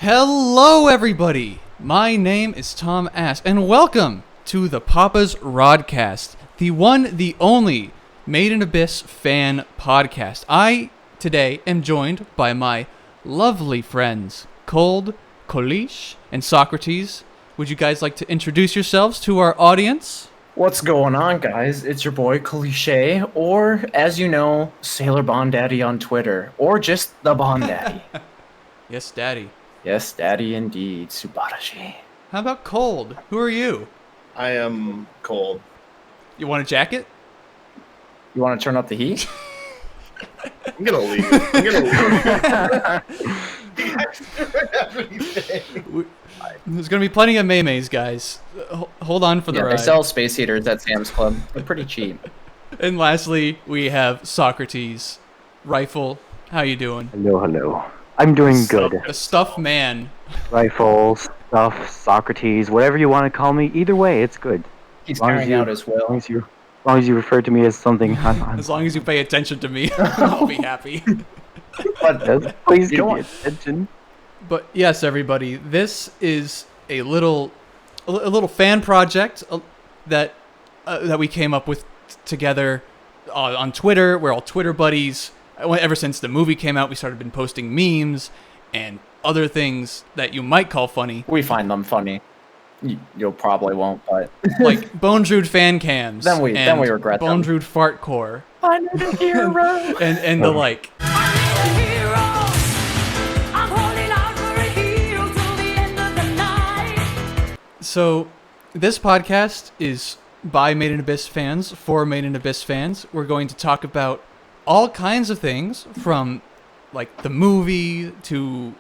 Hello, everybody. My name is Tom Ass, and welcome to the Papa's Rodcast, the one, the only Made in Abyss fan podcast. I, today, am joined by my lovely friends, Cold, Kolish, and Socrates. Would you guys like to introduce yourselves to our audience? What's going on, guys? It's your boy Cliche, or as you know, Sailor Bond Daddy on Twitter, or just the Bond Daddy. Yes, Daddy. Yes, Daddy indeed, Subarashi. How about Cold? Who are you? I am cold. You want a jacket? You want to turn up the heat? I'm gonna leave. There's going to be plenty of maymays, guys. Hold on for the ride. They sell space heaters at Sam's Club. They're pretty cheap. And lastly, we have Socrates. Rifle, how you doing? Hello. I'm doing good. A stuffed man. Rifle, stuff, Socrates, whatever you want to call me. Either way, it's good. He's carrying out his will. As long as you refer to me as something, I'm As long as you pay attention to me, I'll be happy. But please you give don't me attention. But yes, everybody, this is a little fan project that we came up with together on Twitter. We're all Twitter buddies. Ever since the movie came out, we started been posting memes and other things that you might call funny. we find them funny. You'll probably won't, but Like Bondrewd fan cams. Then we regret them. Bondrewd fart core. I'm a hero. And the like. So, this podcast is by Made in Abyss fans, for Made in Abyss fans. We're going to talk about all kinds of things, from like the movie to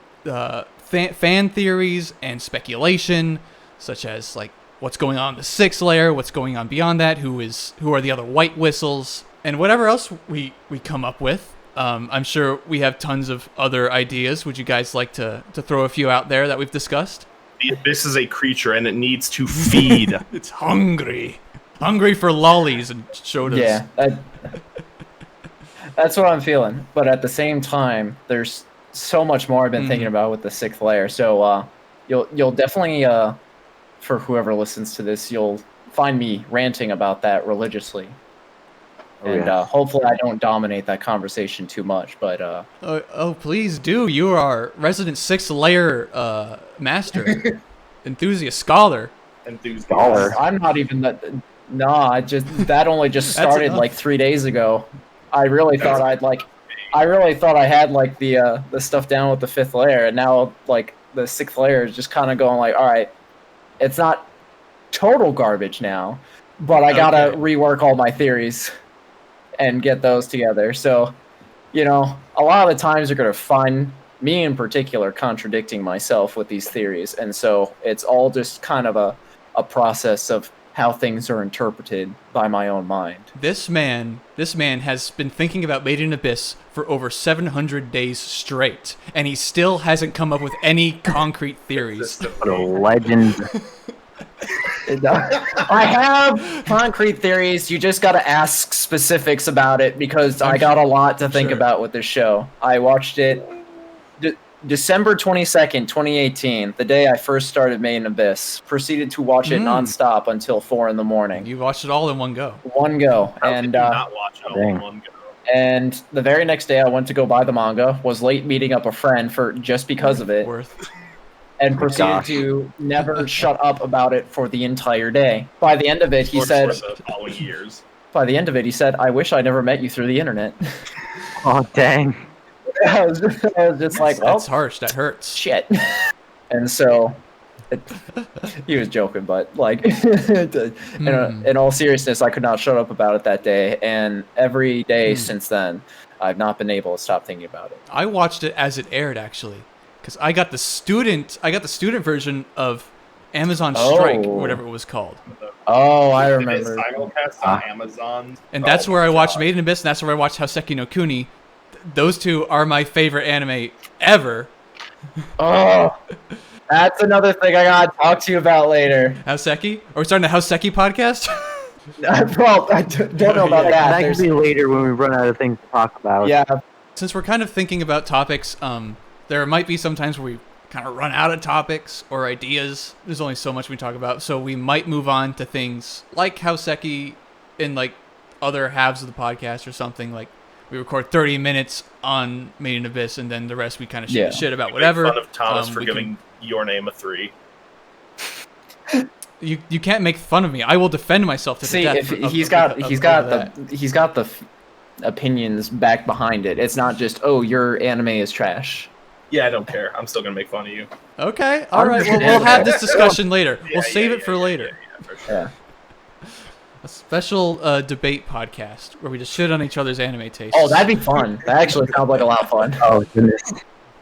fan theories and speculation, such as like what's going on in the sixth layer, what's going on beyond that, who are the other white whistles, and whatever else we come up with. I'm sure we have tons of other ideas. Would you guys like to throw a few out there that we've discussed? The abyss is a creature and it needs to feed. It's hungry for lollies and sodas. Yeah, that's what I'm feeling. But at the same time, there's so much more I've been thinking about with the sixth layer. So you'll definitely, for whoever listens to this, you'll find me ranting about that religiously. Hopefully I don't dominate that conversation too much. But oh, please do. You are our resident sixth layer master, enthusiast, scholar. I'm not even that. Nah, that only just started like 3 days ago. I really thought I had like the stuff down with the fifth layer, and now like the sixth layer is just kind of going like, all right, it's not total garbage now, but I gotta rework all my theories and get those together. So, a lot of the times you're gonna find me in particular contradicting myself with these theories, and so it's all just kind of a process of how things are interpreted by my own mind. This man has been thinking about Made in Abyss for over 700 days straight, and he still hasn't come up with any concrete theories. What a legend. I have concrete theories. You just got to ask specifics about it because I got a lot to think about with this show. I watched it December 22nd, 2018, the day I first started Made in Abyss. Proceeded to watch it nonstop until 4 in the morning. You watched it all in one go. One go. And not watch it all in one go. And the very next day I went to go buy the manga, was late meeting up a friend just because of it. And proceeded to never shut up about it for the entire day. By the end of it, he said, I wish I never met you through the internet. Oh, dang. I was just like, that's harsh. That hurts. Shit. And so, he was joking, but like, in all seriousness, I could not shut up about it that day. And every day since then, I've not been able to stop thinking about it. I watched it as it aired, actually, because I got the student version of Amazon Strike, or whatever it was called. Oh, I remember. Simulcast on Amazon. And that's where I watched Made in Abyss, and that's where I watched Houseki no Kuni. Those two are my favorite anime ever. Oh, that's another thing I gotta talk to you about later. Houseki? Are we starting a Houseki podcast? Well, I don't know about that. That can be later when we run out of things to talk about. Yeah. Since we're kind of thinking about topics, there might be some times where we kind of run out of topics or ideas. There's only so much we talk about, so we might move on to things like Houseki in like other halves of the podcast or something. Like we record 30 minutes on Made in Abyss, and then the rest we kind of shoot shit about whatever. Make fun of Thomas for giving Your Name a 3. You can't make fun of me. I will defend myself to the death. He's got the opinions back behind it. It's not just, oh, your anime is trash. Yeah, I don't care. I'm still gonna make fun of you. Okay, all right. Well, we'll have this discussion later. We'll save it for later. Yeah, for sure. A special debate podcast where we just shit on each other's anime tastes. Oh, that'd be fun. That actually sounds like a lot of fun. Oh goodness.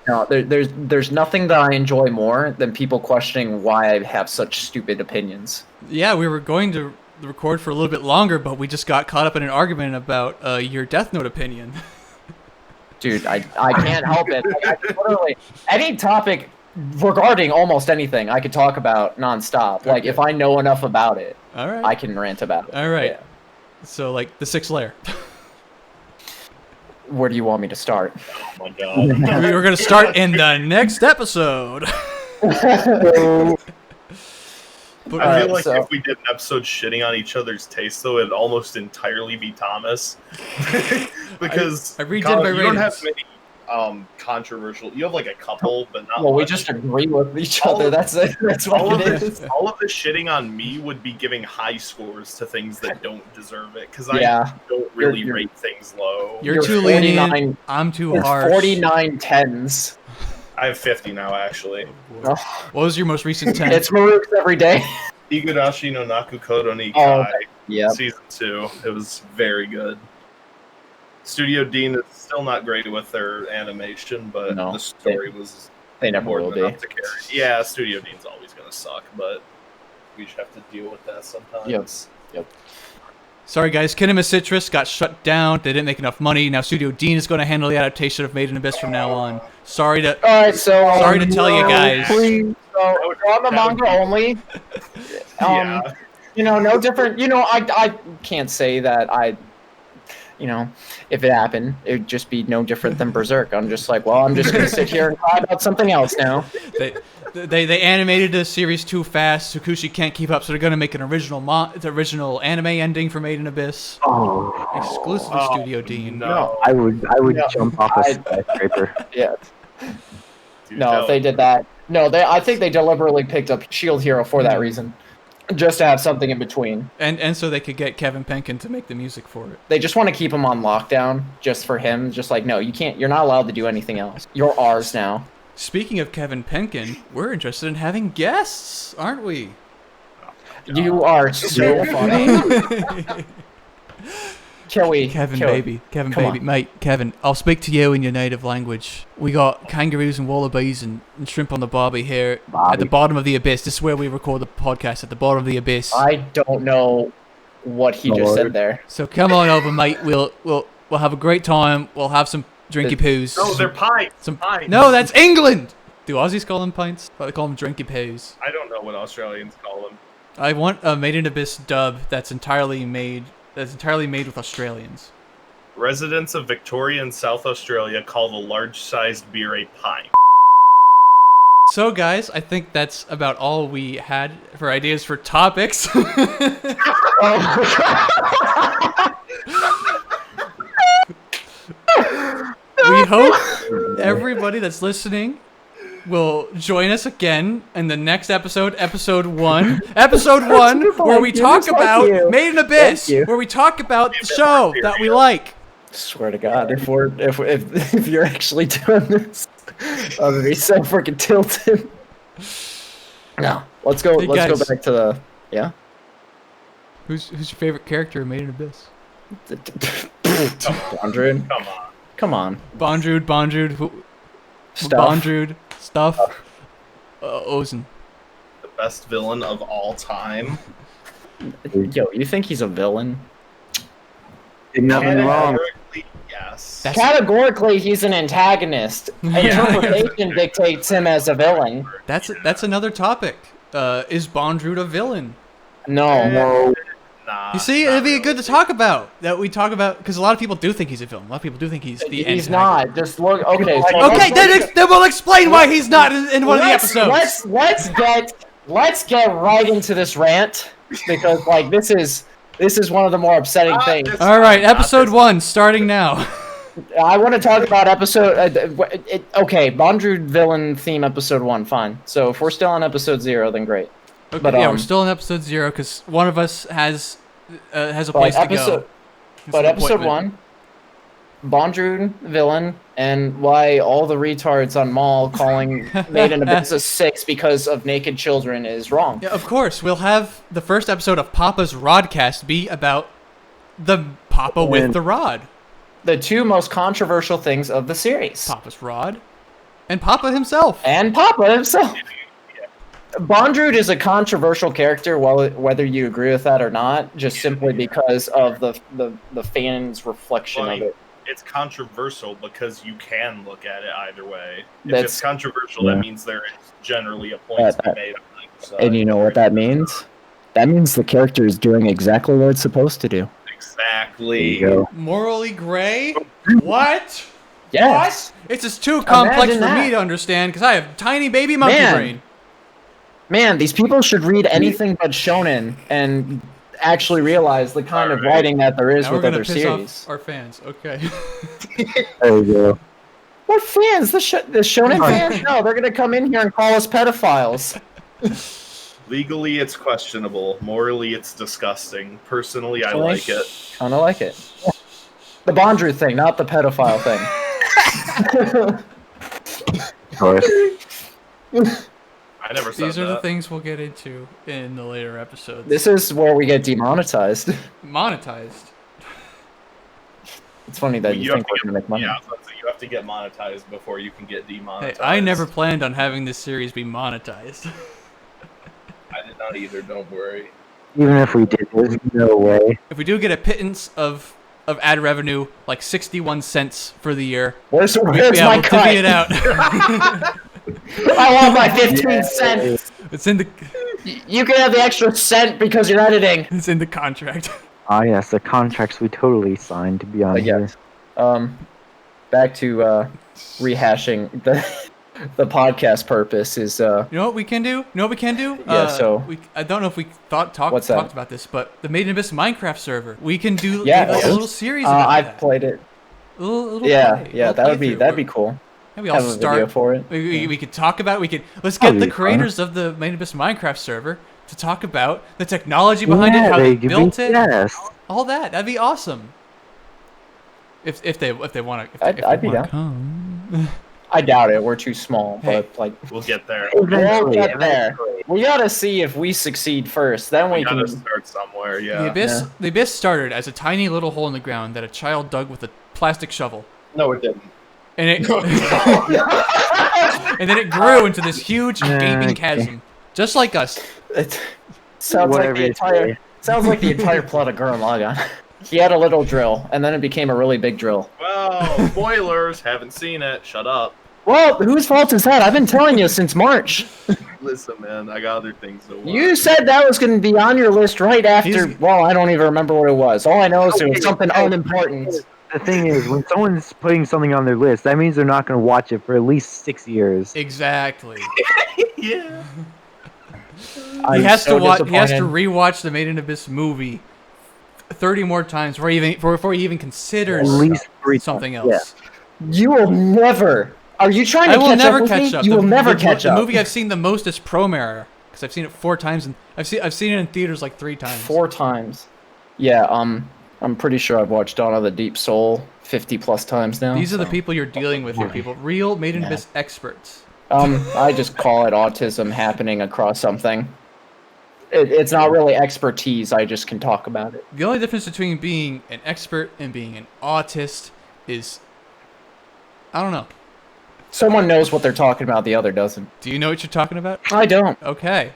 No, there's nothing that I enjoy more than people questioning why I have such stupid opinions. Yeah, we were going to record for a little bit longer, but we just got caught up in an argument about your Death Note opinion. Dude, I can't help it. Like, I literally, any topic regarding almost anything I could talk about nonstop. Like, if I know enough about it, All right. I can rant about it. All right. Yeah. So, like, the sixth layer. Where do you want me to start? Oh my god. We're going to start in the next episode. But, I feel like so- if we did an episode shitting on each other's tastes, though, it'd almost entirely be Thomas. Because I redid Colin, my you don't have ratings. many controversial. You have like a couple, but not. Well, we much. just agree with each other. That's all what of it this, is. all of the shitting on me would be giving high scores to things that don't deserve it because I Yeah. don't really You're- rate things low. You're You're too 49 lenient. I'm too It's harsh. 49 tens. I have 50 now, actually. What was your most recent 10? It's Maruk's every day. Igarashi no Nakukodo ni Oh, Kai, Yep. season 2. It was very good. Studio Dean is still not great with their animation, but No, the story was They never more will than be. enough to carry. Yeah, Studio Dean's always gonna suck, but we just have to deal with that sometimes. Yep. Sorry, guys. Kinema Citrus got shut down. They didn't make enough money. Now Studio Dean is going to handle the adaptation of Made in Abyss from now on. Sorry to Alright, so... Sorry to tell you guys. Please, so, on the manga only. Yeah. You know, no different... You know, I can't say that I... You know, if it happened, it would just be no different than Berserk. I'm just like, well, I'm just going to sit here and cry about something else now. they animated the series too fast. Tsukushi can't keep up, so they're going to make an original anime ending for Made in Abyss. Oh, Exclusive to Studio Dean. No. I would No, jump off a skyscraper. Yeah. Dude, No, if they did that... No, I think they deliberately picked up Shield Hero for that reason. Just to have something in between. And so they could get Kevin Penkin to make the music for it. They just want to keep him on lockdown just for him. Just like, no, you can't. You're not allowed to do anything else. You're ours now. Speaking of Kevin Penkin, we're interested in having guests, aren't we? You are so funny. Kevin Kevin Come baby, on. mate, Kevin, I'll speak to you in your native language. We got kangaroos and wallabies and shrimp on the barbie here at the bottom of the abyss. This is where we record the podcast, at the bottom of the abyss. I don't know what he just said there. So come on over, mate. We'll have a great time. We'll have some drinky poos. No, they're pints. Some Pints. No, that's England. Do Aussies call them pints? But they call them drinky poos. I don't know what Australians call them. I want a Made in Abyss dub that's entirely made with Australians. Residents of Victoria and South Australia call the large-sized beer a pint. So, guys, I think that's about all we had for ideas for topics. We hope everybody that's listening will join us again in the next episode, episode 1. Episode 1, where we talk about Made in Abyss, where we talk about the show that we like. Swear to God, if you're actually doing this, I'm gonna be so freaking tilted. No, let's go. Hey, Let's guys. go back to the Who's your favorite character in Made in Abyss? Bondrewd. Come on. Come on, Bondrewd, stuff. Bondrewd, stuff. Ozen. The best villain of all time. Yo, you think he's a villain? Did nothing wrong. Categorically, yes. Categorically, he's an antagonist. Interpretation dictates him as a villain. That's another topic. Is Bondrewd a villain? No. No. Nah. You see, it'd be good to talk about because a lot of people do think he's a villain. A lot of people do think he's the He's antagonist. not. Just look. Okay. Okay, then we'll explain why he's not in one of the episodes. Let's get right into this rant because like this is one of the more upsetting things. All right, episode 1 starting now. I want to talk about episode. Okay, Bondrewd villain theme episode 1. Fine. So if we're still on episode 0, then great. Okay, But, yeah, we're still in episode 0 because one of us has a place to go. But episode 1, Bondrewd villain, and why all the retards on Mall calling Made in Abyss a 6 because of naked children is wrong. Yeah, of course. We'll have the first episode of Papa's Rodcast be about the Papa with the rod. The 2 most controversial things of the series. Papa's rod and Papa himself. Bondrewd is a controversial character, whether you agree with that or not, just simply because of the fans' reflection of it. It's controversial because you can look at it either way. If it's controversial, that means there is generally a point to be made on either side. And you know what that means? That means the character is doing exactly what it's supposed to do. Exactly. Morally gray? What? Yes. What? It's just too complex Imagine for that. me to understand because I have tiny baby monkey brain. Man, these people should read anything but shonen and actually realize the kind of writing that there is Now with we're gonna other piss series. off our fans. Okay. There you go. What fans? The shonen fans? No, they're gonna come in here and call us pedophiles. Legally, it's questionable. Morally, it's disgusting. Personally, I like it. Kind of like it. The Bondrewd thing, not the pedophile thing. Of course. I never said These are that. the things we'll get into in the later episodes. This is where we get demonetized. Monetized. It's funny that you think we're gonna make money. Yeah, I was about to say, you have to get monetized before you can get Hey, demonetized. I never planned on having this series be monetized. I did not either. Don't worry. Even if we did, there's no way. If we do get a pittance of ad revenue, like 61 cents for the year, Where's we'll my divvy it cut? out. I want my 15 cents. It's in the You can have the extra cent because you're editing. it's in the contract. Ah, yes, the contracts we totally signed to be on here. Back to rehashing the podcast purpose is You know what we can do? Yeah, so- I don't know if we talked about this, but the Made in Abyss Minecraft server. We can do like a little series about I've that. played it. A little Yeah, play, yeah, little that'd be playthrough. cool. Maybe I'll Have a start. video for it. We could talk about. Let's get That'd the be fun. creators of the Made in Abyss Minecraft server to talk about the technology behind it, how they built it, Yes. all that. That'd be awesome. If they want to. I'd be down. Come. I doubt it. We're too small, Hey. but like We'll get there. we'll Eventually, get there. eventually. We gotta see if we succeed first. Then we We gotta can. start somewhere. The Yeah. abyss started as a tiny little hole in the ground that a child dug with a plastic shovel, No, it didn't. and it and then it grew into this huge gaping Okay. chasm, just like us. It sounds like Whatever the you entire. say. Sounds like the entire plot of Gurren Lagann. He had a little drill, and then it became a really big drill. Well, spoilers. Haven't seen it. Shut up. Well, whose fault is that? I've been telling you since March. Listen, man. I got other things to watch. You said that was going to be on your list right after. Well, I don't even remember what it was. All I know is it was something unimportant. The thing is, when someone's putting something on their list, that means they're not going to watch it for at least 6 years. Exactly. Yeah. He has to rewatch the Made in Abyss movie 30 more times before he even considers At least 3 something times, else. You will never. Are you trying to I will catch never up with catch me? up. You will never catch the up. The movie I've seen the most is Promare because I've seen it 4 times, and I've seen it in theaters like 3 times. 4 times. Yeah. I'm pretty sure I've watched Dawn of the Deep Soul 50 plus times now. These are the people you're dealing with here, people. Real Made in Yeah. Abyss experts. I just call it autism happening across something. It's not really expertise. I just can talk about it. The only difference between being an expert and being an autist is, I don't know. Someone knows what they're talking about. The other doesn't. Do you know what you're talking about? I don't. Okay.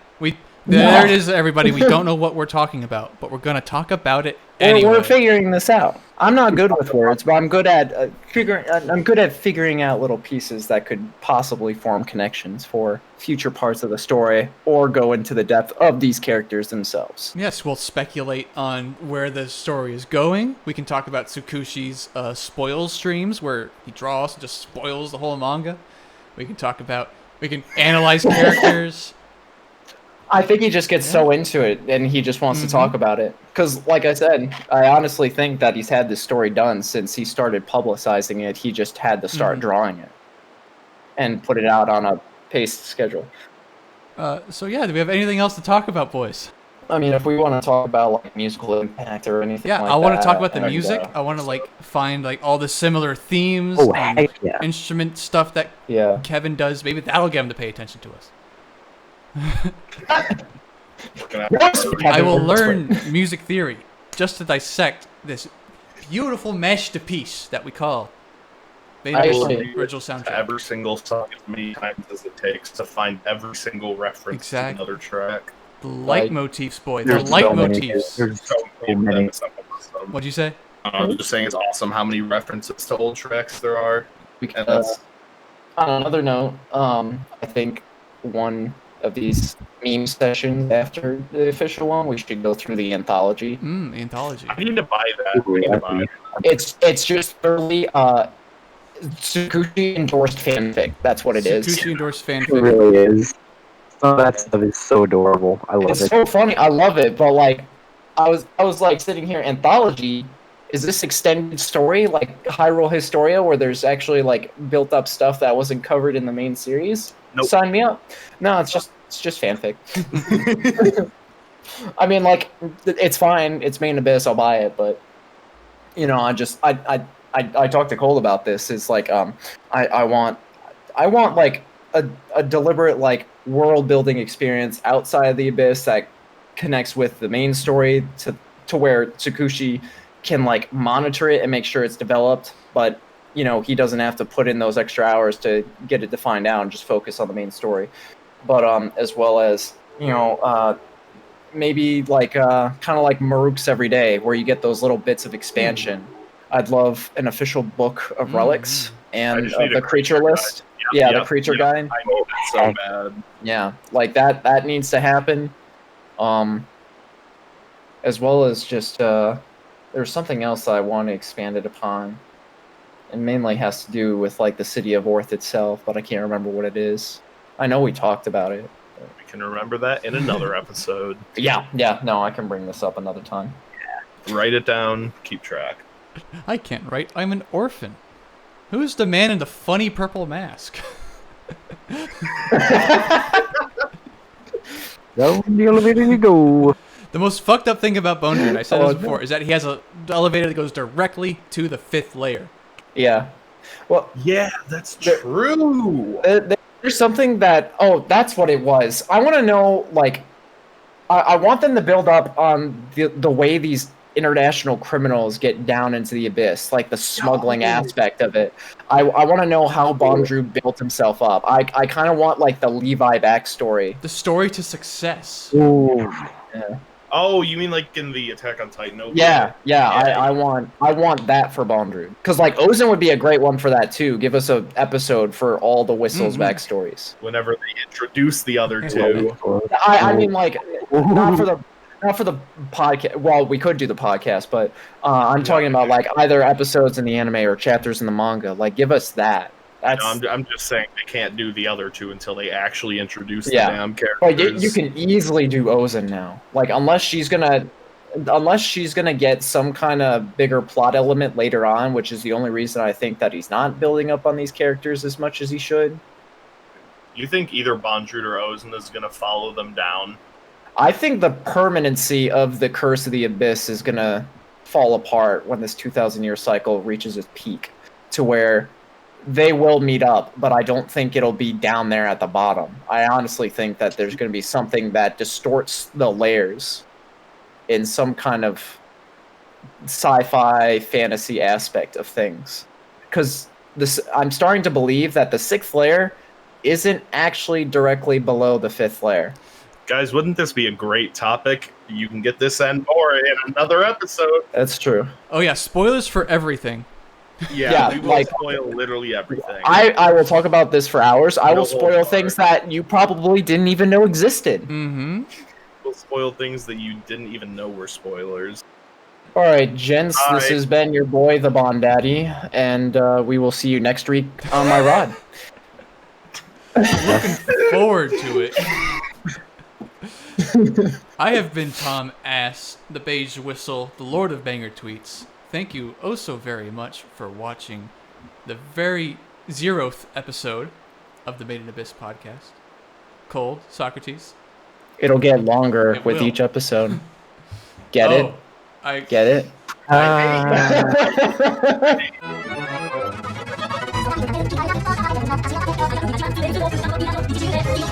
There it is, everybody. We don't know what we're talking about, but we're going to talk about it anyway. We're figuring this out. I'm not good with words, but I'm good at figuring out little pieces that could possibly form connections for future parts of the story or go into the depth of these characters themselves. Yes, we'll speculate on where the story is going. We can talk about Tsukushi's spoils streams, where he draws and just spoils the whole manga. We can analyze characters. I think he just gets so into it, and he just wants to talk about it. Because, like I said, I honestly think that he's had this story done since he started publicizing it. He just had to start drawing it and put it out on a paced schedule. So yeah, do we have anything else to talk about, boys? I mean, if we want to talk about like musical impact or anything like that. Yeah, I want to talk about the music. I want to like find like all the similar themes and instrument stuff that Kevin does. Maybe that'll get him to pay attention to us. I will learn music theory just to dissect this beautiful masterpiece that we call original soundtrack. Every single song as many times as it takes to find every single reference to another track. The leitmotifs, boy. The leitmotifs. There's so many. What'd you say? I'm just saying it's awesome how many references to old tracks there are. On another note, I think one of these meme sessions after the official one, we should go through the anthology. The anthology. I need to buy that. It's just thoroughly Tsukushi endorsed fanfic. That's what it is. Tsukushi endorsed fanfic. It really is. Some of that stuff is so adorable. I love it. It's so funny. I love it, but like, I was like sitting here, anthology. Is this extended story like Hyrule Historia, where there's actually like built up stuff that wasn't covered in the main series? Nope. Sign me up. No, it's just fanfic. I mean, like, it's fine. It's Main Abyss. I'll buy it, but you know, I talked to Cole about this. It's like I want like a deliberate like world building experience outside of the Abyss that connects with the main story to where Tsukushi can like monitor it and make sure it's developed, but you know, he doesn't have to put in those extra hours to get it defined out and just focus on the main story. But as well as, you know, maybe like kind of like Maruk's Every Day, where you get those little bits of expansion. I'd love an official book of relics and the creature list. Yeah, the creature guide. I need it so bad. Yeah, like that needs to happen. As well as just there's something else that I want to expand it upon. It mainly has to do with like the city of Orth itself, but I can't remember what it is. I know we talked about it. We can remember that in another episode. Yeah, no, I can bring this up another time. Write it down, keep track. I can't write. I'm an orphan. Who's the man in the funny purple mask? Down the elevator you go. The most fucked up thing about Bondrewd, I said this before, is that he has an elevator that goes directly to the 5th layer. Yeah. Well, yeah, that's true. There's something that, that's what it was. I want to know, like, I want them to build up on the way these international criminals get down into the Abyss, like the smuggling aspect of it. I want to know how Bondrewd built himself up. I kind of want, like, the Levi backstory. The story to success. Ooh. Yeah. Oh, you mean like in the Attack on Titan opening? Yeah. I want that for Bondrewd. Because like Ozen would be a great one for that too. Give us an episode for all the Whistles backstories. Whenever they introduce the other two. I mean, like, not for the podcast. Well, we could do the podcast, but I'm talking about like either episodes in the anime or chapters in the manga. Like, give us that. I'm just saying they can't do the other two until they actually introduce the damn characters. Like, you can easily do Ozen now. Like, unless she's gonna get some kind of bigger plot element later on, which is the only reason I think that he's not building up on these characters as much as he should. You think either Bondrewd or Ozen is gonna follow them down? I think the permanency of the Curse of the Abyss is gonna fall apart when this 2,000-year cycle reaches its peak, to where they will meet up, but I don't think it'll be down there at the bottom. I honestly think that there's going to be something that distorts the layers in some kind of sci-fi fantasy aspect of things. Because I'm starting to believe that the 6th layer isn't actually directly below the 5th layer. Guys, wouldn't this be a great topic? You can get this and more in another episode. That's true. Oh yeah, spoilers for everything. Yeah, we will spoil literally everything. I will talk about this for hours. I will No spoil holds things barred. that you probably didn't even know existed. Mm-hmm. We'll spoil things that you didn't even know were spoilers. All right, gents, this Bye. has been your boy, the Bond Daddy, and we will see you next week on my rod. Looking forward to it. I have been Tom Ass, the Beige Whistle, the Lord of Banger Tweets. Thank you oh so very much for watching the very 0th episode of the Made in Abyss podcast. Cold, Socrates. It'll get longer It with will. each episode. Get it? I Get it? Thank you.